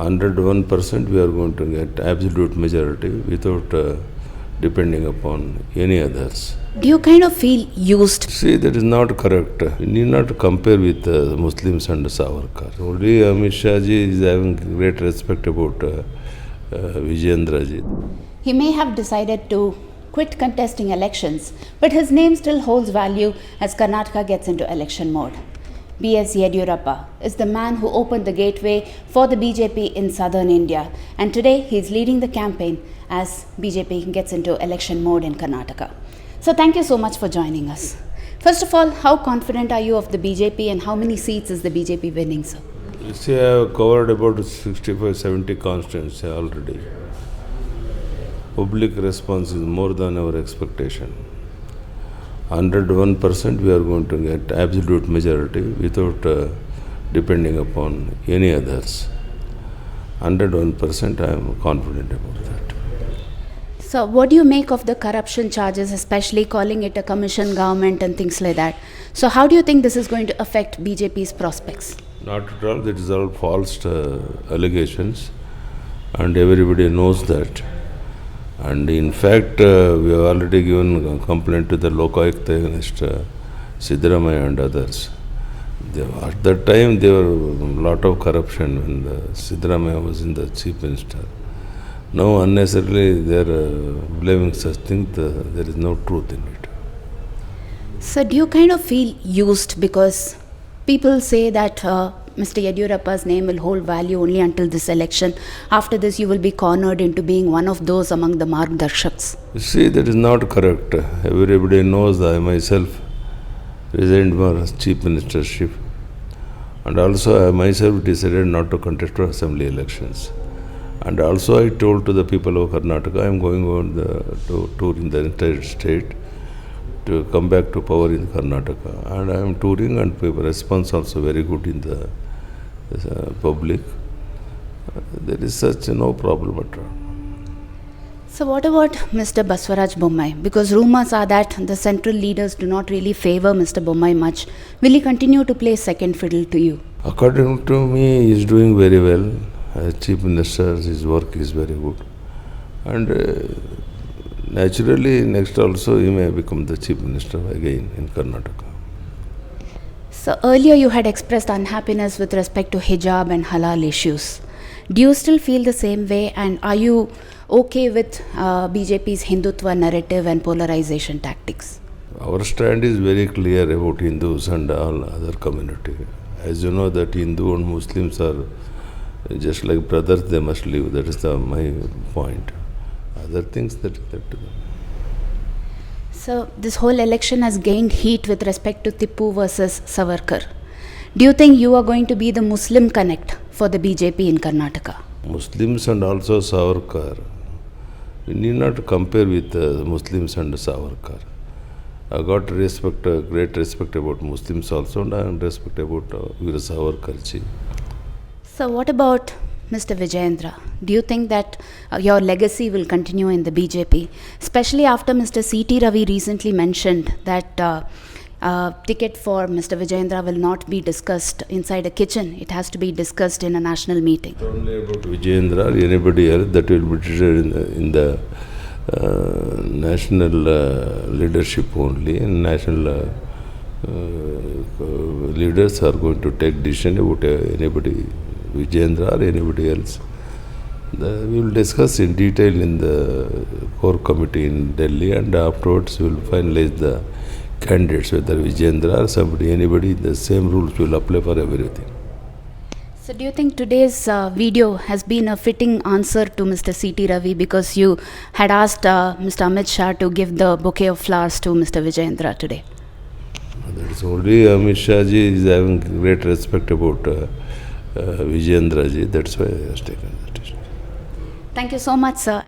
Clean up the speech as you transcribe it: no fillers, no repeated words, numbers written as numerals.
101% we are going to get absolute majority without depending upon any others. Do you kind of feel used? See, that is not correct. You need not compare with Muslims and Savarkar. Only Amit Shah ji is having great respect about Vijayendra ji. He may have decided to quit contesting elections, but his name still holds value as Karnataka gets into election mode. BY Vijayendra is the man who opened the gateway for the BJP in southern India, and today he is leading the campaign as BJP gets into election mode in Karnataka. So thank you so much for joining us. First of all, how confident are you of the BJP and how many seats is the BJP winning, sir? You see, I have covered about 65-70 constituencies already. Public response is more than our expectation. 101% we are going to get absolute majority without depending upon any others. 101% I am confident about that. So what do you make of the corruption charges, especially calling it a commission government and things like that? So how do you think this is going to affect BJP's prospects? Not at all. That is all false allegations, and everybody knows that. And in fact, we have already given a complaint to the Lokayukta against Siddaramaiah and others. At that time, there were a lot of corruption when Siddaramaiah was in the chief minister. Now, unnecessarily, they are blaming such things. There is no truth in it. So, do you kind of feel used because people say that Mr. Yediyurappa's name will hold value only until this election? After this, you will be cornered into being one of those among the Margdarshaks. You see, that is not correct. Everybody knows I myself resigned my chief ministership, and also I myself decided not to contest for assembly elections. And also I told to the people of Karnataka, I am going on to tour in the entire state to come back to power in Karnataka. And I am touring, and people response also very good in the public. There is such no problem at all. So what about Mr. Baswaraj Bommai? Because rumors are that the central leaders do not really favor Mr. Bommai much. Will he continue to play second fiddle to you? According to me, he is doing very well. As Chief Minister, his work is very good. And naturally, next also he may become the Chief Minister again in Karnataka. So earlier you had expressed unhappiness with respect to hijab and halal issues. Do you still feel the same way, and are you okay with BJP's Hindutva narrative and polarization tactics? Our stand is very clear about Hindus and all other community. As you know that Hindu and Muslims are just like brothers, they must live. That is my point. Other things that to them. So this whole election has gained heat with respect to Tippu versus Savarkar. Do you think you are going to be the Muslim connect for the BJP in Karnataka? Muslims and also Savarkar. We need not compare with Muslims and Savarkar. I got respect, great respect about Muslims also, and I respect about Veer Savarkar ji. So what about Mr. Vijayendra? Do you think that your legacy will continue in the BJP, especially after Mr. C.T. Ravi recently mentioned that ticket for Mr. Vijayendra will not be discussed inside a kitchen, it has to be discussed in a national meeting? Not only about Vijayendra or anybody else, that will be treated in the national leadership only, and national leaders are going to take decision about anybody, Vijayendra or anybody else. We will discuss in detail in the core committee in Delhi, and afterwards we will finalize the candidates, whether Vijayendra or somebody, anybody. The same rules will apply for everything. So do you think today's video has been a fitting answer to Mr. C.T. Ravi, because you had asked Mr. Amit Shah to give the bouquet of flowers to Mr. Vijayendra today? That is only Amit Shah ji is having great respect about Vijayendra ji. That's why I have taken that decision. Thank you so much, sir.